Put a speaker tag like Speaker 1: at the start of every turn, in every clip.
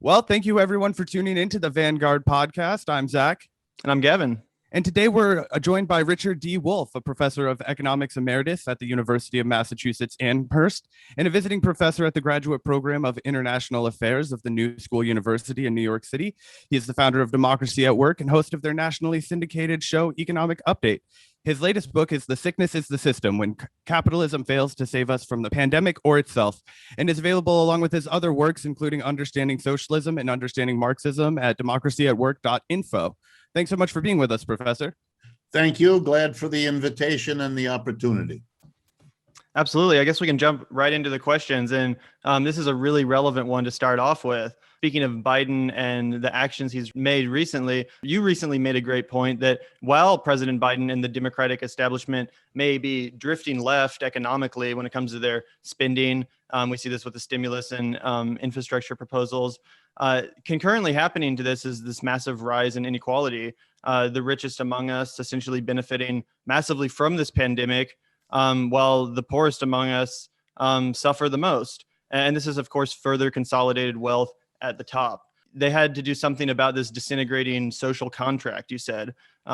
Speaker 1: Well, thank you everyone for tuning into the Vanguard podcast. I'm Zac.
Speaker 2: And I'm Gavin.
Speaker 1: And today we're joined by Richard D. Wolff, a professor of Economics Emeritus at the University of Massachusetts Amherst, and a visiting professor at the Graduate Program of International Affairs of the New School University in New York City. He is the founder of Democracy at Work and host of their nationally syndicated show, Economic Update. His latest book is The Sickness is the System, When Capitalism Fails to Save Us from the Pandemic or Itself, and is available along with his other works, including Understanding Socialism and Understanding Marxism at democracyatwork.info. Thanks so much for being with us, Professor.
Speaker 3: Thank you. Glad for the invitation and the opportunity.
Speaker 2: Absolutely. I guess we can jump right into the questions. And this is a really relevant one to start off with. Speaking of Biden and the actions he's made recently, you recently made a great point that while President Biden and the Democratic establishment may be drifting left economically when it comes to their spending, we see this with the stimulus and infrastructure proposals. Concurrently happening to this is this massive rise in inequality, the richest among us essentially benefiting massively from this pandemic, while the poorest among us suffer the most. And this is, of course, further consolidated wealth at the top. They had to do something about this disintegrating social contract, you said,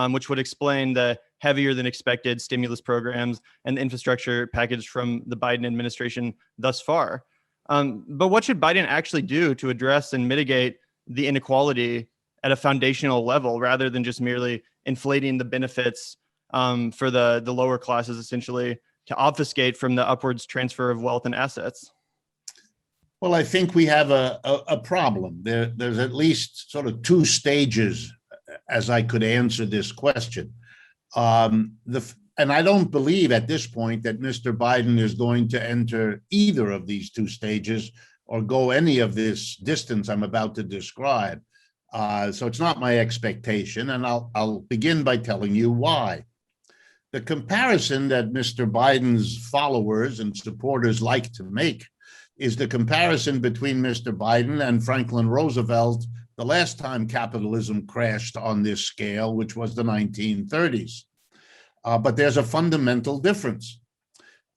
Speaker 2: which would explain the heavier than expected stimulus programs and the infrastructure package from the Biden administration thus far. But what should Biden actually do to address and mitigate the inequality at a foundational level rather than just merely inflating the benefits for the lower classes, essentially, to obfuscate from the upwards transfer of wealth and assets?
Speaker 3: Well, I think we have a problem. There's at least sort of two stages as I could answer this question. And I don't believe at this point that Mr. Biden is going to enter either of these two stages or go any of this distance I'm about to describe. So it's not my expectation, and I'll begin by telling you why. The comparison that Mr. Biden's followers and supporters like to make is the comparison between Mr. Biden and Franklin Roosevelt the last time capitalism crashed on this scale, which was the 1930s. But there's a fundamental difference.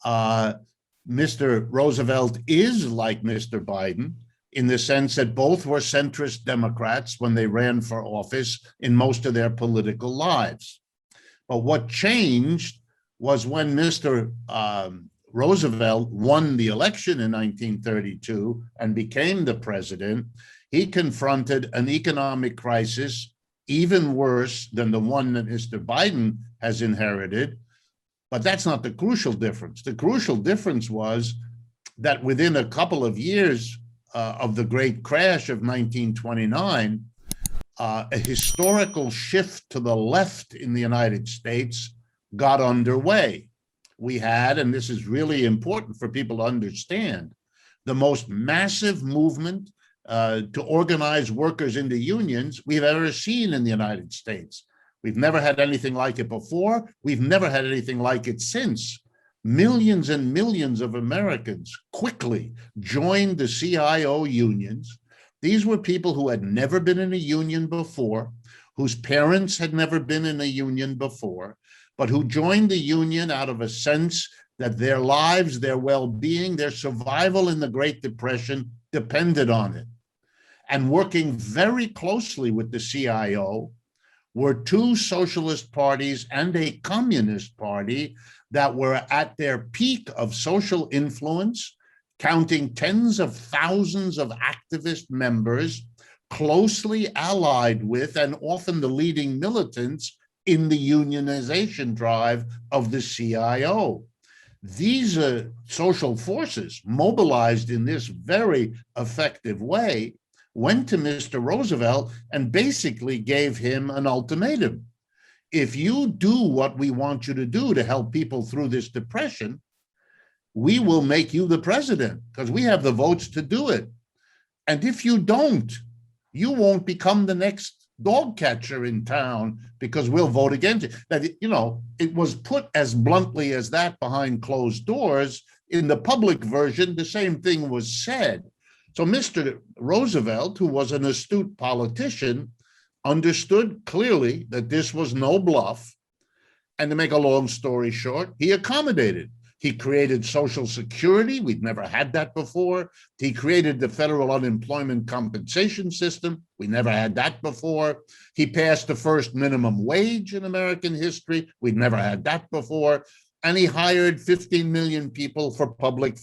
Speaker 3: Mr. Roosevelt is like Mr. Biden in the sense that both were centrist Democrats when they ran for office in most of their political lives. But what changed was when Mr. Roosevelt won the election in 1932 and became the president, he confronted an economic crisis even worse than the one that Mr. Biden has inherited. But that's not the crucial difference. The crucial difference was that within a couple of years of the great crash of 1929, a historical shift to the left in the United States got underway. We had, and this is really important for people to understand, the most massive movement to organize workers into unions we've ever seen in the United States. We've never had anything like it before. We've never had anything like it since. Millions and millions of Americans quickly joined the CIO unions. These were people who had never been in a union before, whose parents had never been in a union before, but who joined the union out of a sense that their lives, their well-being, their survival in the Great Depression depended on it. And working very closely with the CIO were two socialist parties and a communist party that were at their peak of social influence, counting tens of thousands of activist members, closely allied with and often the leading militants in the unionization drive of the CIO. These social forces, mobilized in this very effective way, went to Mr. Roosevelt and basically gave him an ultimatum. If you do what we want you to do to help people through this depression, we will make you the president because we have the votes to do it. And if you don't, you won't become the next dog catcher in town because we'll vote against it. That, you know, it was put as bluntly as that behind closed doors. In the public version, the same thing was said. So Mr. Roosevelt, who was an astute politician, understood clearly that this was no bluff. And to make a long story short, he accommodated. He created Social Security. We'd never had that before. He created the federal unemployment compensation system. We never had that before. He passed the first minimum wage in American history. We'd never had that before. And he hired 15 million people for public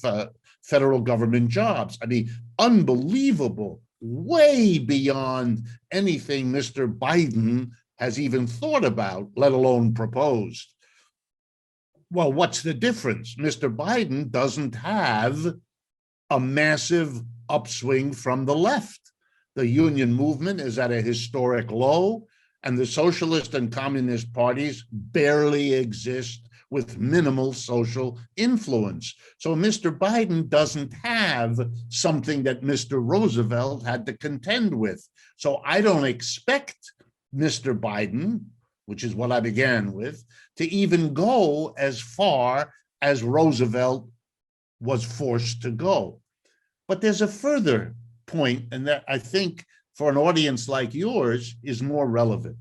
Speaker 3: federal government jobs. I mean, unbelievable, way beyond anything Mr. Biden has even thought about, let alone proposed. Well, what's the difference? Mr. Biden doesn't have a massive upswing from the left. The union movement is at a historic low, and the socialist and communist parties barely exist with minimal social influence. So Mr. Biden doesn't have something that Mr. Roosevelt had to contend with. So I don't expect Mr. Biden, which is what I began with, to even go as far as Roosevelt was forced to go. But there's a further point, and that I think for an audience like yours is more relevant.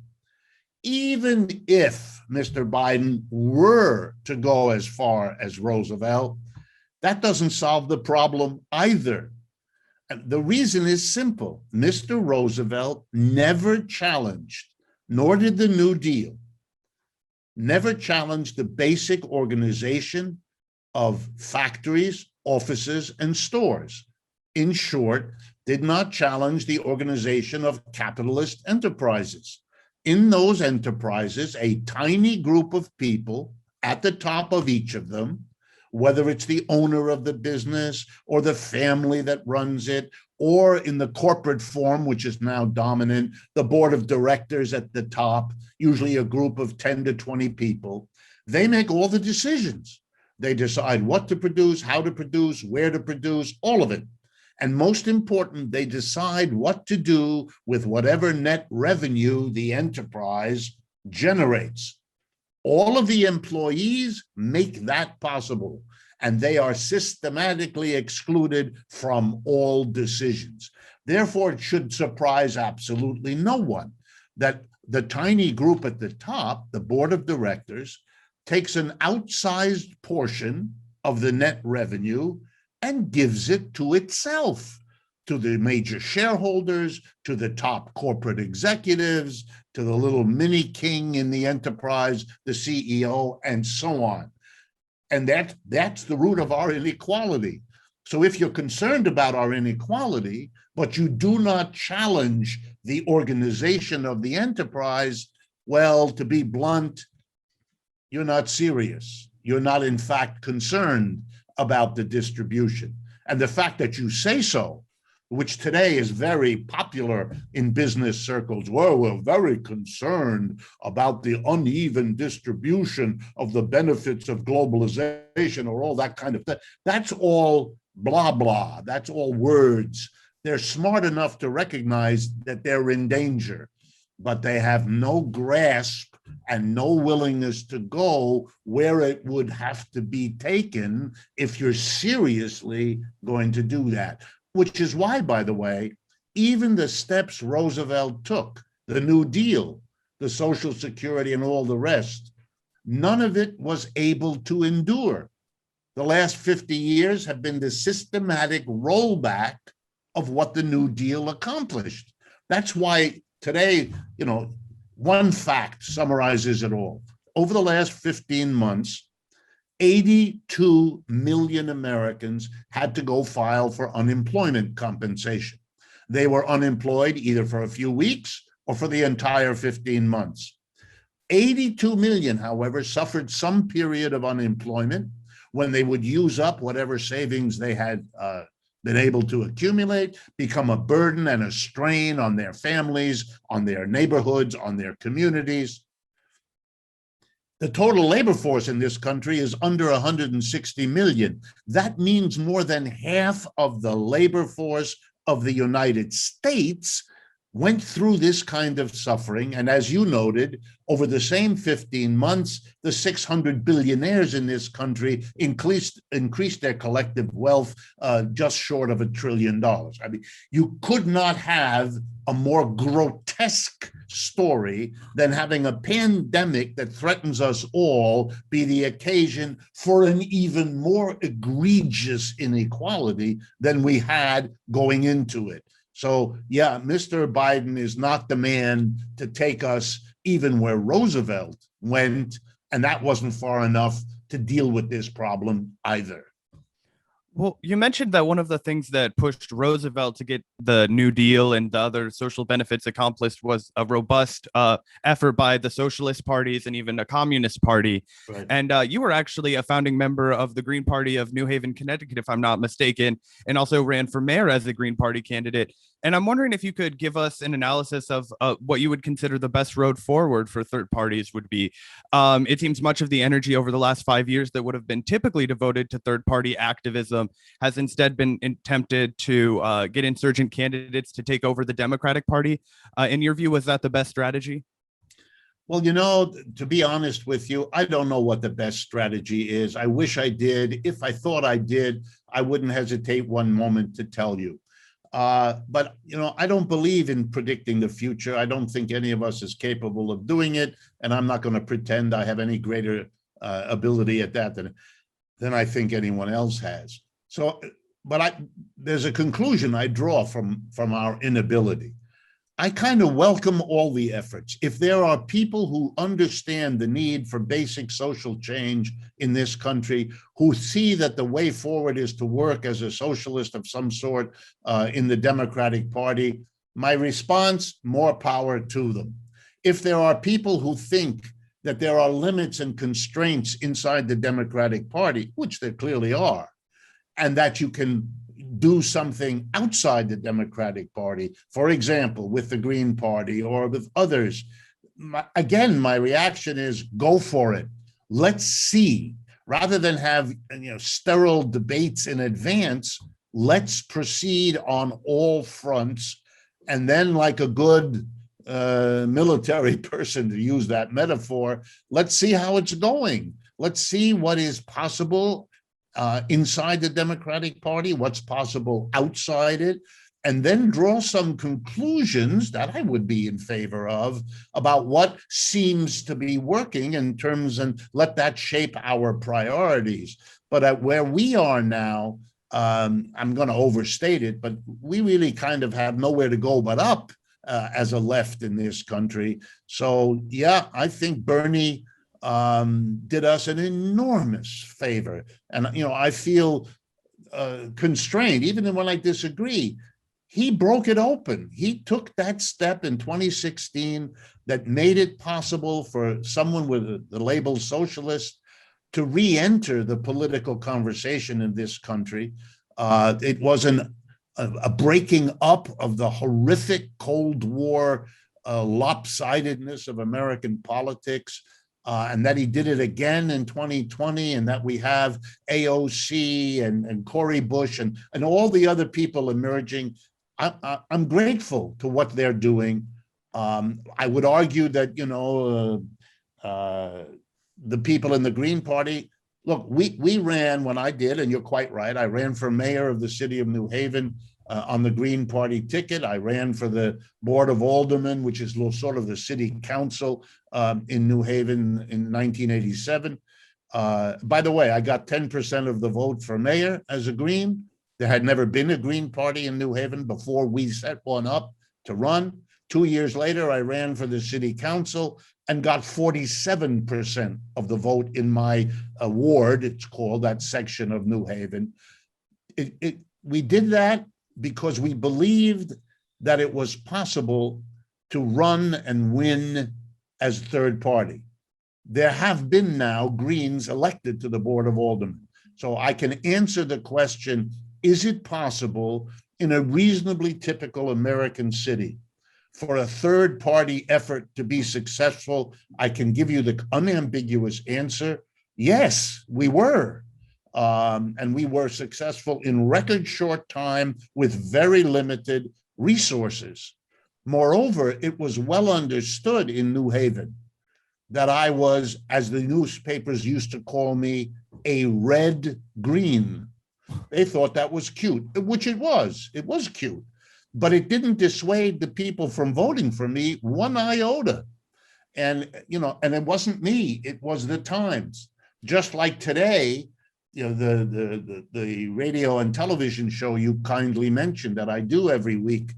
Speaker 3: Even if Mr. Biden were to go as far as Roosevelt, that doesn't solve the problem either. And the reason is simple. Mr. Roosevelt never challenged, nor did the New Deal, never challenged the basic organization of factories, offices, and stores. In short, did not challenge the organization of capitalist enterprises. In those enterprises, a tiny group of people at the top of each of them, whether it's the owner of the business or the family that runs it, or in the corporate form, which is now dominant, the board of directors at the top, usually a group of 10 to 20 people, they make all the decisions. They decide what to produce, how to produce, where to produce, all of it. And most important, they decide what to do with whatever net revenue the enterprise generates. All of the employees make that possible, and they are systematically excluded from all decisions. Therefore, it should surprise absolutely no one that the tiny group at the top, the board of directors, takes an outsized portion of the net revenue and gives it to itself, to the major shareholders, to the top corporate executives, to the little mini king in the enterprise, the CEO, and so on. And that's the root of our inequality. So if you're concerned about our inequality, but you do not challenge the organization of the enterprise, well, to be blunt, you're not serious. You're not, in fact, concerned about the distribution. And the fact that you say so, which today is very popular in business circles, well, we're very concerned about the uneven distribution of the benefits of globalization or all that kind of thing. That's all blah, blah. That's all words. They're smart enough to recognize that they're in danger, but they have no grasp and no willingness to go where it would have to be taken if you're seriously going to do that. Which is why, by the way, even the steps Roosevelt took, the New Deal, the Social Security, and all the rest, none of it was able to endure. The last 50 years have been the systematic rollback of what the New Deal accomplished. That's why today, one fact summarizes it all. Over the last 15 months, 82 million Americans had to go file for unemployment compensation. They were unemployed either for a few weeks or for the entire 15 months. 82 million, however, suffered some period of unemployment when they would use up whatever savings they had been able to accumulate, become a burden and a strain on their families, on their neighborhoods, on their communities. The total labor force in this country is under 160 million. That means more than half of the labor force of the United States went through this kind of suffering. And as you noted, over the same 15 months, the 600 billionaires in this country increased their collective wealth just short of $1 trillion. I mean, you could not have a more grotesque story than having a pandemic that threatens us all be the occasion for an even more egregious inequality than we had going into it. So, yeah, Mr. Biden is not the man to take us even where Roosevelt went, and that wasn't far enough to deal with this problem either.
Speaker 1: Well, you mentioned that one of the things that pushed Roosevelt to get the New Deal and the other social benefits accomplished was a robust effort by the socialist parties and even a communist party.
Speaker 3: Right.
Speaker 1: And you were actually a founding member of the Green Party of New Haven, Connecticut, if I'm not mistaken, and also ran for mayor as a Green Party candidate. And I'm wondering if you could give us an analysis of what you would consider the best road forward for third parties would be. It seems much of the energy over the last 5 years that would have been typically devoted to third party activism has instead been attempted to get insurgent candidates to take over the Democratic Party. In your view, was that the best strategy?
Speaker 3: Well, to be honest with you, I don't know what the best strategy is. I wish I did. If I thought I did, I wouldn't hesitate one moment to tell you. But I don't believe in predicting the future. I don't think any of us is capable of doing it, and I'm not going to pretend I have any greater ability at that than I think anyone else has. So, but there's a conclusion I draw from our inability. I kind of welcome all the efforts. If there are people who understand the need for basic social change in this country, who see that the way forward is to work as a socialist of some sort in the Democratic Party, my response, more power to them. If there are people who think that there are limits and constraints inside the Democratic Party, which there clearly are, and that you can do something outside the Democratic Party, for example, with the Green Party or with others, again, my reaction is go for it. Let's see. Rather than have sterile debates in advance, let's proceed on all fronts. And then, like a good military person, to use that metaphor, let's see how it's going. Let's see what is possible inside the Democratic Party, what's possible outside it, and then draw some conclusions that I would be in favor of about what seems to be working in terms, and let that shape our priorities. But at where we are now, I'm going to overstate it, but we really kind of have nowhere to go but up as a left in this country. So, yeah, I think Bernie did us an enormous favor. And, I feel constrained, even when I disagree. He broke it open. He took that step in 2016 that made it possible for someone with the label socialist to re-enter the political conversation in this country. It was a breaking up of the horrific Cold War lopsidedness of American politics. And that he did it again in 2020, and that we have AOC and Cory Bush and all the other people emerging. I'm grateful to what they're doing. I would argue that, the people in the Green Party, look, we ran when I did, and you're quite right, I ran for mayor of the city of New Haven on the Green Party ticket. I ran for the Board of Aldermen, which is sort of the city council in New Haven in 1987. By the way, I got 10% of the vote for mayor as a Green. There had never been a Green Party in New Haven before we set one up to run. 2 years later, I ran for the city council and got 47% of the vote in my ward, it's called, that section of New Haven. We did that because we believed that it was possible to run and win as third party. There have been now Greens elected to the Board of Aldermen. So I can answer the question, is it possible in a reasonably typical American city for a third party effort to be successful? I can give you the unambiguous answer. Yes, we were. And we were successful in record short time with very limited resources. Moreover, it was well understood in New Haven that I was, as the newspapers used to call me, a red green. They thought that was cute, which it was. It was cute, but it didn't dissuade the people from voting for me one iota. And, and it wasn't me, it was the Times. Just like today, the radio and television show you kindly mentioned that I do every week.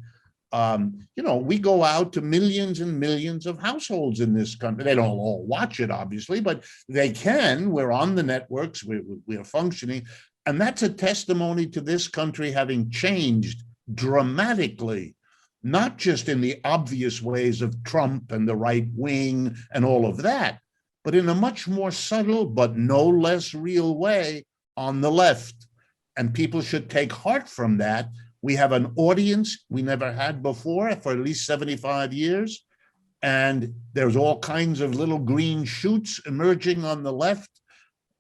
Speaker 3: We go out to millions and millions of households in this country. They don't all watch it, obviously, but they can. We're on the networks, we're functioning. And that's a testimony to this country having changed dramatically, not just in the obvious ways of Trump and the right wing and all of that, but in a much more subtle but no less real way on the left. And people should take heart from that. We have an audience we never had before for at least 75 years. And there's all kinds of little green shoots emerging on the left.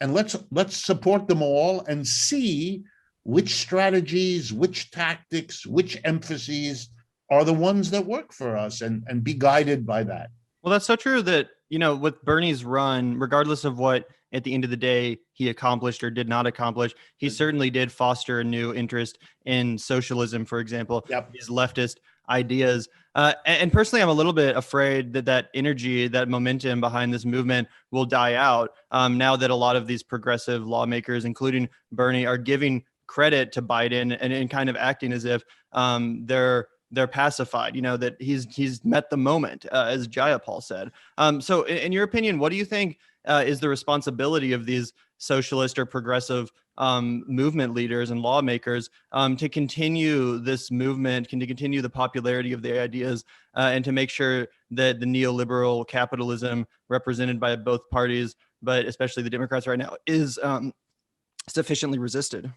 Speaker 3: And let's support them all and see which strategies, which tactics, which emphases are the ones that work for us, and be guided by that.
Speaker 2: Well, that's so true that, with Bernie's run, regardless of what at the end of the day he accomplished or did not accomplish, he certainly did foster a new interest in socialism, for example, these leftist ideas. And personally, I'm a little bit afraid that energy, that momentum behind this movement will die out now that a lot of these progressive lawmakers, including Bernie, are giving credit to Biden and kind of acting as if they're pacified, that he's met the moment, as Jayapal said. So in your opinion, what do you think is the responsibility of these socialist or progressive movement leaders and lawmakers to continue this movement, to continue the popularity of the ideas, and to make sure that the neoliberal capitalism represented by both parties, but especially the Democrats right now, is sufficiently resisted?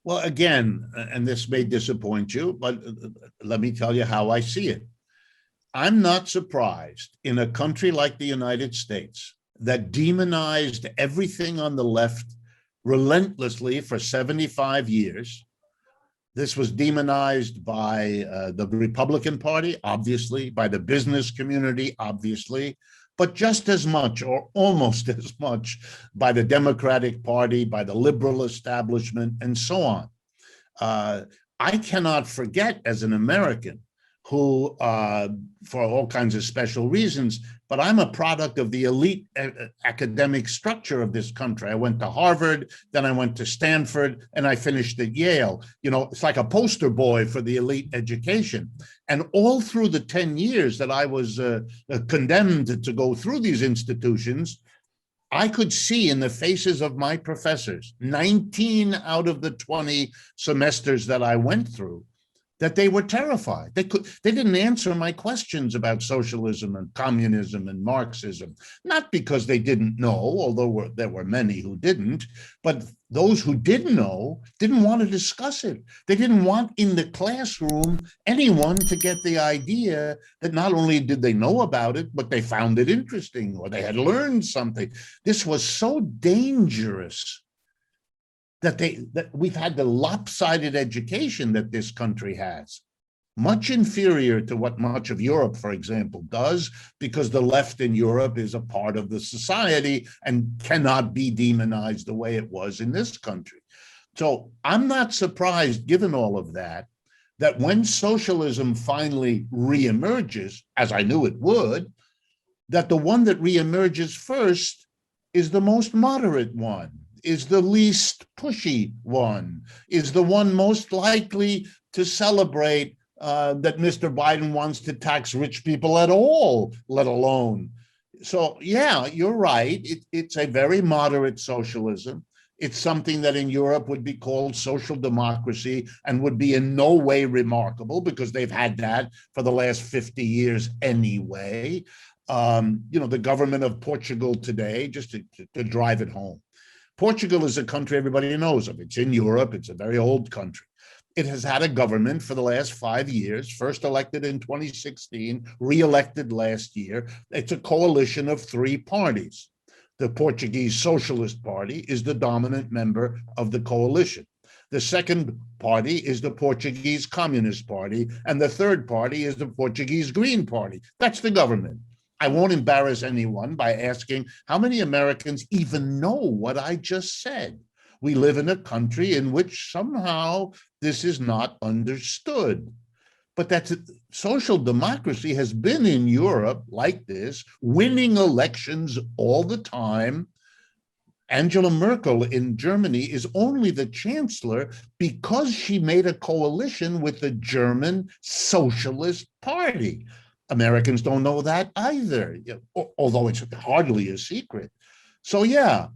Speaker 3: Well, again, and this may disappoint you, but let me tell you how I see it. I'm not surprised in a country like the United States that demonized everything on the left relentlessly for 75 years. This was demonized by the Republican Party, obviously, by the business community, obviously, but just as much or almost as much by the Democratic Party, by the liberal establishment, and so on. I cannot forget, as an American who, for all kinds of special reasons, but I'm a product of the elite academic structure of this country. I went to Harvard, then I went to Stanford, and I finished at Yale. It's like a poster boy for the elite education. And all through the 10 years that I was condemned to go through these institutions, I could see in the faces of my professors, 19 out of the 20 semesters that I went through, that they were terrified. They didn't answer my questions about socialism and communism and Marxism, not because they didn't know, although there were many who didn't, but those who did know didn't want to discuss it. They didn't want in the classroom anyone to get the idea that not only did they know about it, but they found it interesting or they had learned something. This was so dangerous that we've had the lopsided education that this country has, much inferior to what much of Europe, for example, does, because the left in Europe is a part of the society and cannot be demonized the way it was in this country. So I'm not surprised, given all of that when socialism finally reemerges, as I knew it would, that the one that reemerges first is the most moderate one, is the least pushy one, is the one most likely to celebrate that Mr. Biden wants to tax rich people at all, let alone. So, yeah, you're right. It's a very moderate socialism. It's something that in Europe would be called social democracy and would be in no way remarkable because they've had that for the last 50 years anyway. The government of Portugal today, just to drive it home. Portugal is a country everybody knows of. It's in Europe. It's a very old country. It has had a government for the last 5 years, first elected in 2016, re-elected last year. It's a coalition of 3 parties. The Portuguese Socialist Party is the dominant member of the coalition. The second party is the Portuguese Communist Party, and the third party is the Portuguese Green Party. That's the government. I won't embarrass anyone by asking how many Americans even know what I just said. We live in a country in which somehow this is not understood. But that social democracy has been in Europe like this, winning elections all the time. Angela Merkel in Germany is only the chancellor because she made a coalition with the German Socialist Party. Americans don't know that either, although it's hardly a secret. So yeah,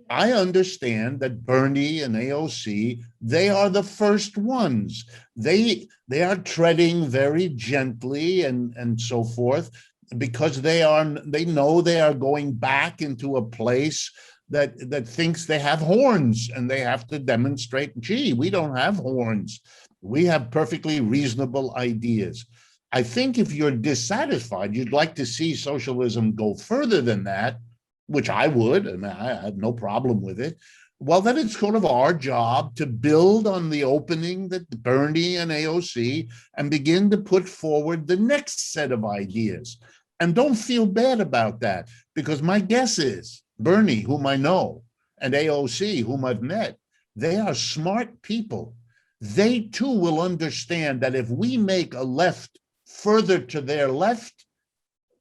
Speaker 3: I understand that Bernie and AOC, they are the first ones. They are treading very gently and so forth, because they know they are going back into a place that thinks they have horns, and they have to demonstrate, gee, we don't have horns. We have perfectly reasonable ideas. I think if you're dissatisfied, you'd like to see socialism go further than that, which I would, and I have no problem with it. Well, then it's sort of our job to build on the opening that Bernie and AOC and begin to put forward the next set of ideas. And don't feel bad about that, because my guess is Bernie, whom I know, and AOC, whom I've met, they are smart people. They too will understand that if we make a left further to their left,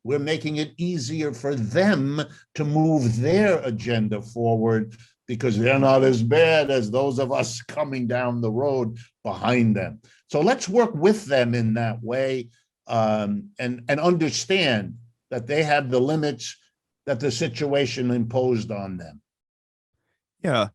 Speaker 3: we're making it easier for them to move their agenda forward, because they're not as bad as those of us coming down the road behind them. So let's work with them in that way, and understand that they have the limits that the situation imposed on them.
Speaker 1: Yeah.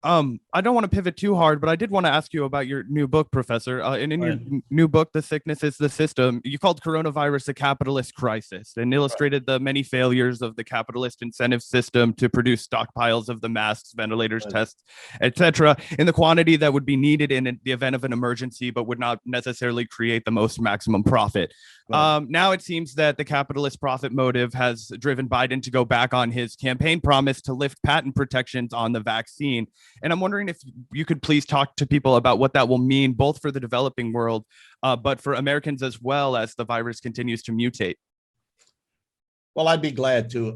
Speaker 1: I don't want to pivot too hard, but I did want to ask you about your new book, Professor. And in your new book, The Sickness is the System, you called coronavirus a capitalist crisis and illustrated the many failures of the capitalist incentive system to produce stockpiles of the masks, ventilators, tests, etc., in the quantity that would be needed in the event of an emergency, but would not necessarily create the most maximum profit. Now it seems that the capitalist profit motive has driven Biden to go back on his campaign promise to lift patent protections on the vaccine. And I'm wondering if you could please talk to people about what that will mean, both for the developing world, but for Americans as well, as the virus continues to mutate.
Speaker 3: Well, I'd be glad to.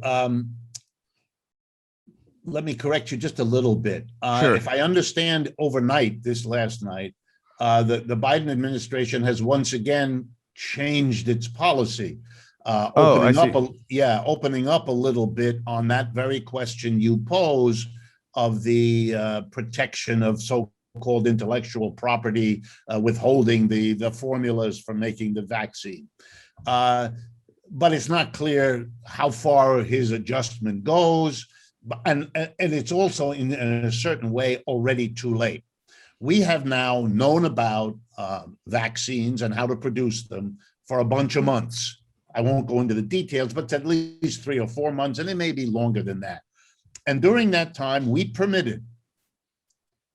Speaker 3: Let me correct you just a little bit.
Speaker 1: Sure.
Speaker 3: If I understand, overnight, this last night, the Biden administration has once again changed its policy, opening up a little bit on that very question you pose of the protection of so-called intellectual property, withholding the formulas for making the vaccine. But it's not clear how far his adjustment goes, and it's also in a certain way already too late. We have now known about vaccines and how to produce them for a bunch of months. I won't go into the details, but it's at least 3 or 4 months, and it may be longer than that. And during that time, we permitted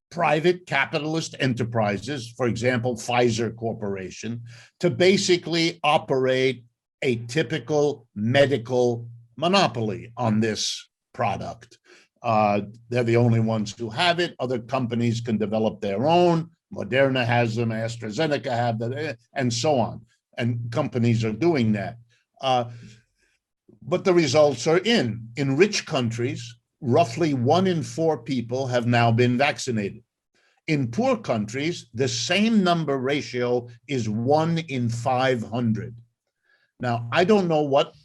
Speaker 3: private capitalist enterprises, for example, Pfizer Corporation, to basically operate a typical medical monopoly on this product. They're the only ones who have it. Other companies can develop their own. Moderna has them, AstraZeneca have them, and so on. And companies are doing that. But the results are in rich countries. Roughly 1 in 4 people have now been vaccinated. In poor countries, the same number ratio is 1 in 500. Now, I don't know what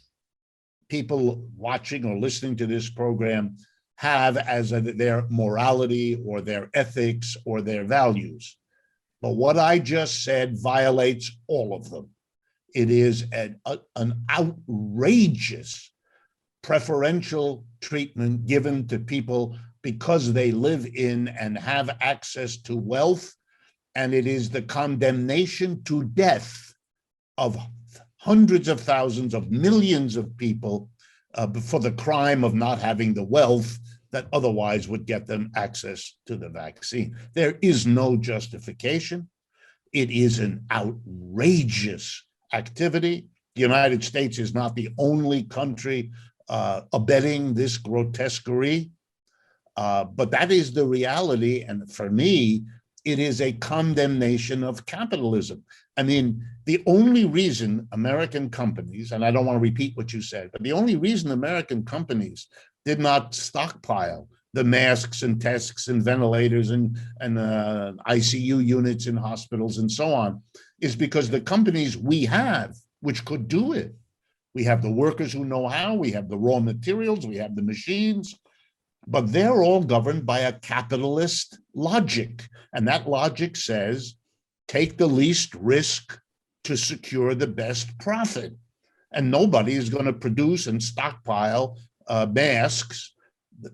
Speaker 3: people watching or listening to this program have as their morality or their ethics or their values. But what I just said violates all of them. It is an outrageous preferential treatment given to people because they live in and have access to wealth, and it is the condemnation to death of hundreds of thousands of millions of people for the crime of not having the wealth that otherwise would get them access to the vaccine. There is no justification. It is an outrageous activity. The United States is not the only country abetting this grotesquerie, but that is the reality. And for me, it is a condemnation of capitalism. I mean, the only reason American companies, and I don't want to repeat what you said, but the only reason American companies did not stockpile the masks and tests and ventilators and ICU units in hospitals and so on is because the companies we have, which could do it, we have the workers who know how, we have the raw materials, we have the machines, but they're all governed by a capitalist logic. And that logic says, take the least risk to secure the best profit. And nobody is going to produce and stockpile masks.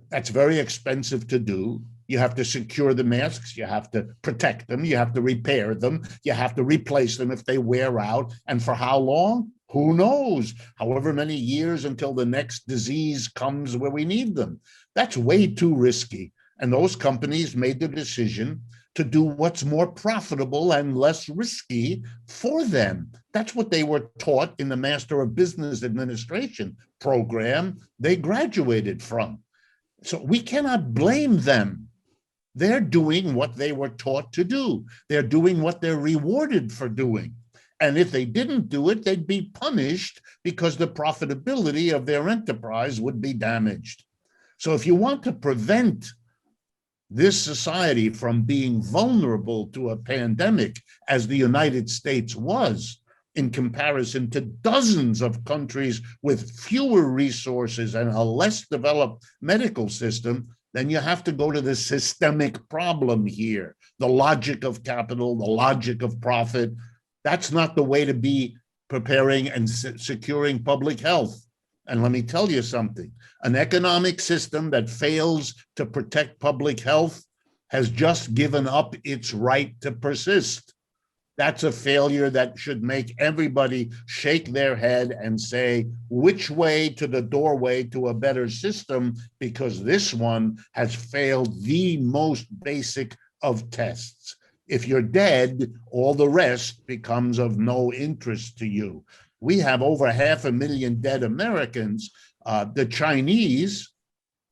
Speaker 3: That's very expensive to do. You have to secure the masks. You have to protect them. You have to repair them. You have to replace them if they wear out. And for how long? Who knows? However many years until the next disease comes where we need them. That's way too risky. And those companies made the decision to do what's more profitable and less risky for them. That's what they were taught in the Master of Business Administration program they graduated from. So we cannot blame them. They're doing what they were taught to do. They're doing what they're rewarded for doing. And if they didn't do it, they'd be punished because the profitability of their enterprise would be damaged. So if you want to prevent this society from being vulnerable to a pandemic, as the United States was in comparison to dozens of countries with fewer resources and a less developed medical system, then you have to go to the systemic problem here, the logic of capital, the logic of profit. That's not the way to be preparing and securing public health. And let me tell you something, an economic system that fails to protect public health has just given up its right to persist. That's a failure that should make everybody shake their head and say, which way to the doorway to a better system? Because this one has failed the most basic of tests. If you're dead, all the rest becomes of no interest to you. We have over 500,000 dead Americans. The Chinese,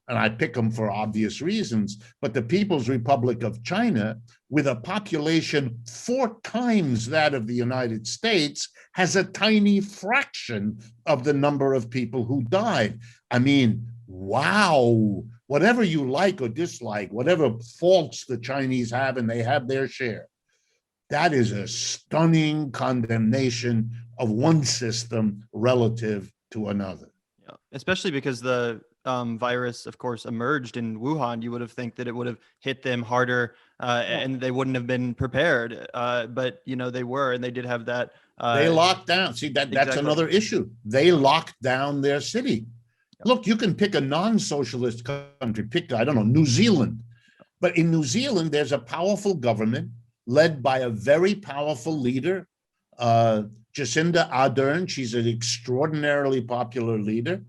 Speaker 3: and I pick them for obvious reasons, but the People's Republic of China, with a population 4 times that of the United States, has a tiny fraction of the number of people who died. I mean, wow. Whatever you like or dislike, whatever faults the Chinese have, and they have their share, that is a stunning condemnation of one system relative to another.
Speaker 2: Yeah, especially because the virus, of course, emerged in Wuhan. You would have think that it would have hit them harder and they wouldn't have been prepared. But, you know, they were, and they did have that.
Speaker 3: They locked down. See, that's
Speaker 2: exactly.
Speaker 3: another issue. They locked down their city. Look, you can pick a non-socialist country, pick, I don't know, New Zealand. But in New Zealand, there's a powerful government led by a very powerful leader, Jacinda Ardern. She's an extraordinarily popular leader.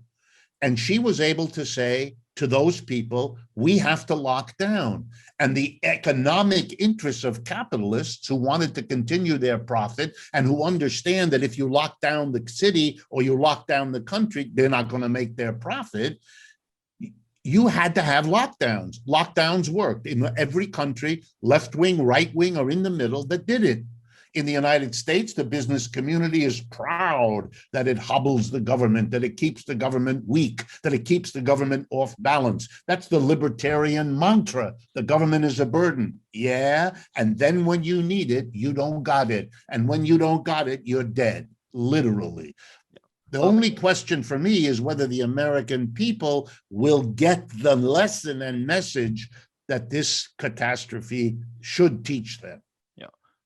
Speaker 3: And she was able to say to those people, we have to lock down. And the economic interests of capitalists who wanted to continue their profit and who understand that if you lock down the city or you lock down the country, they're not going to make their profit. You had to have lockdowns. Lockdowns worked in every country, left wing, right wing, or in the middle, that did it. In the United States, the business community is proud that it hobbles the government, that it keeps the government weak, that it keeps the government off balance. That's the libertarian mantra. The government is a burden. Yeah, and then when you need it, you don't got it. And when you don't got it, you're dead, literally. The only question for me is whether the American people will get the lesson and message that this catastrophe should teach them.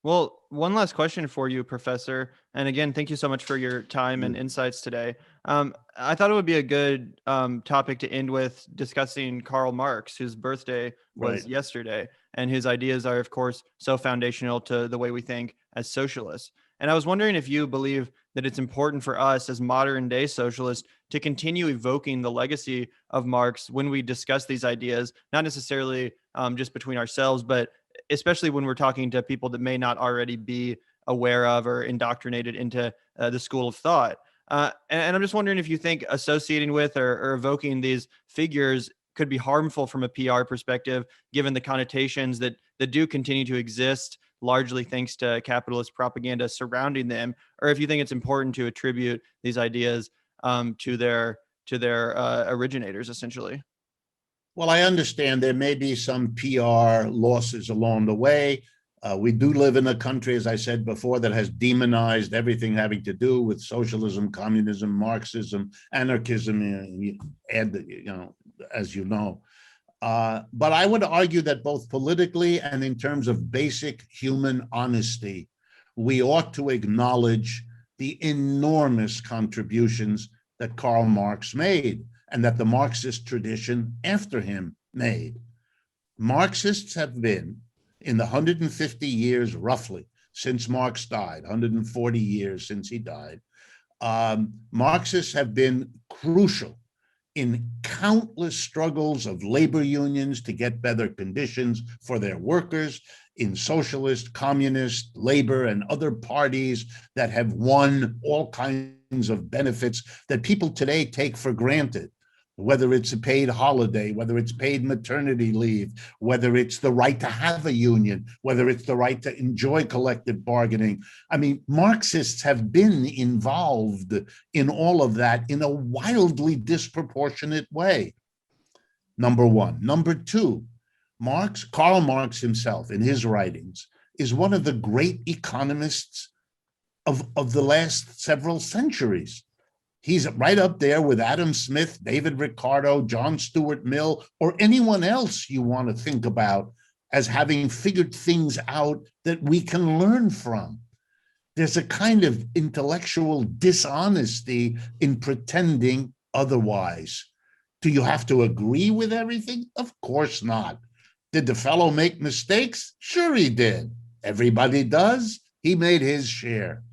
Speaker 2: Well, one last question for you, Professor. And again, thank you so much for your time and insights today. I thought it would be a good topic to end with discussing Karl Marx, whose birthday was yesterday, and his ideas are, of course, so foundational to the way we think as socialists. And I was wondering if you believe that it's important for us as modern day socialists to continue evoking the legacy of Marx when we discuss these ideas, not necessarily just between ourselves, but especially when we're talking to people that may not already be aware of or indoctrinated into the school of thought. And I'm just wondering if you think associating with or evoking these figures could be harmful from a PR perspective, given the connotations that that do continue to exist largely thanks to capitalist propaganda surrounding them, or if you think it's important to attribute these ideas to their originators, essentially.
Speaker 3: Well, I understand there may be some PR losses along the way. We do live in a country, as I said before, that has demonized everything having to do with socialism, communism, Marxism, anarchism, and as you know. But I would argue that both politically and in terms of basic human honesty, we ought to acknowledge the enormous contributions that Karl Marx made and that the Marxist tradition after him made. Marxists have been, in the 150 years roughly since Marx died, 140 years since he died, Marxists have been crucial in countless struggles of labor unions to get better conditions for their workers, in socialist, communist, labor, and other parties that have won all kinds of benefits that people today take for granted, whether it's a paid holiday, whether it's paid maternity leave, whether it's the right to have a union, whether it's the right to enjoy collective bargaining. I mean, Marxists have been involved in all of that in a wildly disproportionate way. Number one. Number two, Karl Marx himself, in his writings, is one of the great economists of the last several centuries. He's right up there with Adam Smith, David Ricardo, John Stuart Mill, or anyone else you want to think about as having figured things out that we can learn from. There's a kind of intellectual dishonesty in pretending otherwise. Do you have to agree with everything? Of course not. Did the fellow make mistakes? Sure he did. Everybody does. He made his share.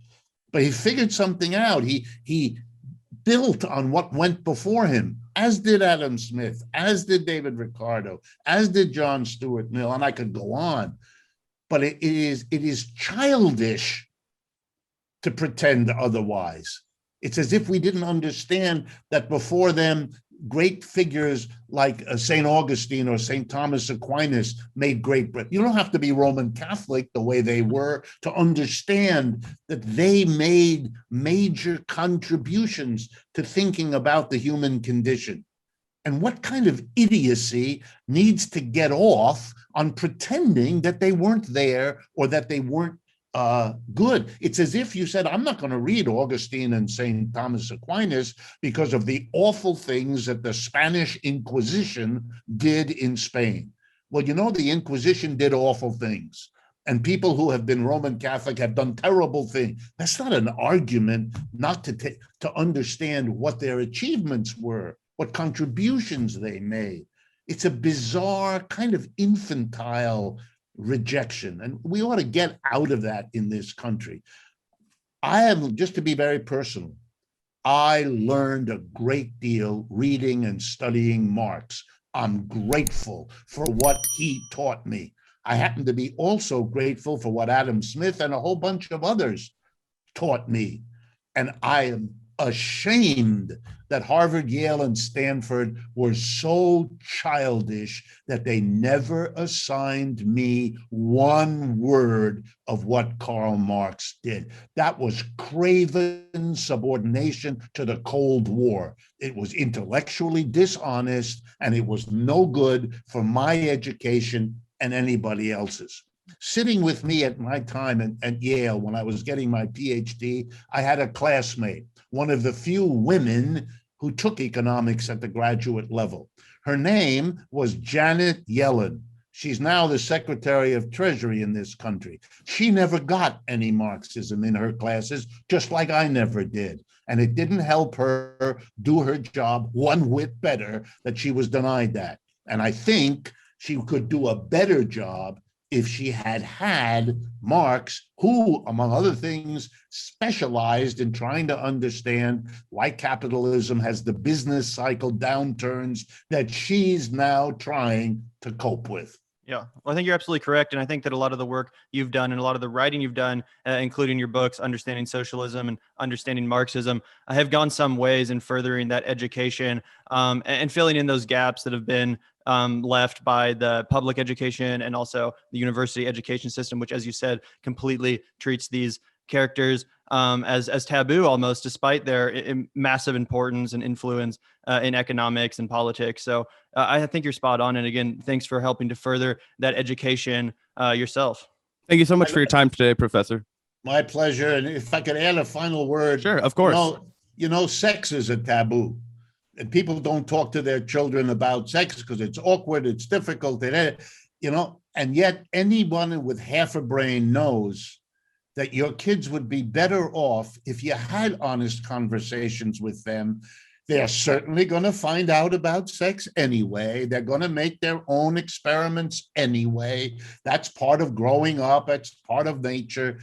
Speaker 3: But he figured something out. He built on what went before him, as did Adam Smith, as did David Ricardo, as did John Stuart Mill, and I could go on. But it is childish to pretend otherwise. It's as if we didn't understand that before them, great figures like St. Augustine or St. Thomas Aquinas made great bread. You don't have to be Roman Catholic the way they were to understand that they made major contributions to thinking about the human condition. And what kind of idiocy needs to get off on pretending that they weren't there or that they weren't good? It's as if you said, I'm not going to read Augustine and St. Thomas Aquinas because of the awful things that the Spanish Inquisition did in Spain. Well, you know, the Inquisition did awful things, and people who have been Roman Catholic have done terrible things. That's not an argument not to understand what their achievements were, what contributions they made. It's a bizarre kind of infantile rejection, and we ought to get out of that in this country. Just to be very personal, I learned a great deal reading and studying Marx. I'm grateful for what he taught me. I happen to be also grateful for what Adam Smith and a whole bunch of others taught me. And I am ashamed that Harvard, Yale, and Stanford were so childish that they never assigned me one word of what Karl Marx did. That was craven subordination to the Cold War. It was intellectually dishonest, and it was no good for my education and anybody else's. Sitting with me at my time at Yale when I was getting my PhD, I had a classmate, one of the few women who took economics at the graduate level. Her name was Janet Yellen. She's now the Secretary of Treasury in this country. She never got any Marxism in her classes, just like I never did. And it didn't help her do her job one whit better that she was denied that. And I think she could do a better job if she had had Marx, who, among other things, specialized in trying to understand why capitalism has the business cycle downturns that she's now trying to cope with.
Speaker 2: Yeah, well, I think you're absolutely correct. And I think that a lot of the work you've done and a lot of the writing you've done, including your books, Understanding Socialism and Understanding Marxism, have gone some ways in furthering that education and filling in those gaps that have been left by the public education and also the university education system, which, as you said, completely treats these characters as taboo almost, despite their massive importance and influence in economics and politics. So I think you're spot on. And again, thanks for helping to further that education yourself.
Speaker 1: Thank you so much for your time today, Professor.
Speaker 3: My pleasure. And if I could add a final word.
Speaker 1: Sure, of course.
Speaker 3: Sex is a taboo. And people don't talk to their children about sex because it's awkward, it's difficult, and yet anyone with half a brain knows that your kids would be better off if you had honest conversations with them. They're certainly going to find out about sex anyway. They're going to make their own experiments anyway. That's part of growing up. That's part of nature.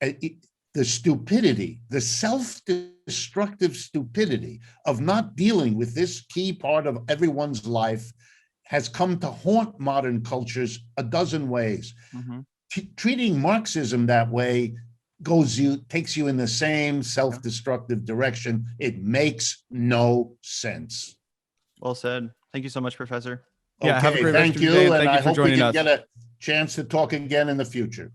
Speaker 3: The stupidity, the self-destructive stupidity of not dealing with this key part of everyone's life has come to haunt modern cultures a dozen ways. Mm-hmm. Treating Marxism that way takes you in the same self-destructive direction. It makes no sense.
Speaker 2: Well said. Thank you so much, Professor.
Speaker 1: Yeah, have a great
Speaker 3: thank
Speaker 1: rest of your day,
Speaker 3: you, and
Speaker 1: thank
Speaker 3: I
Speaker 1: you for
Speaker 3: hope we
Speaker 1: joining
Speaker 3: can
Speaker 1: us.
Speaker 3: get a chance to talk again in the future.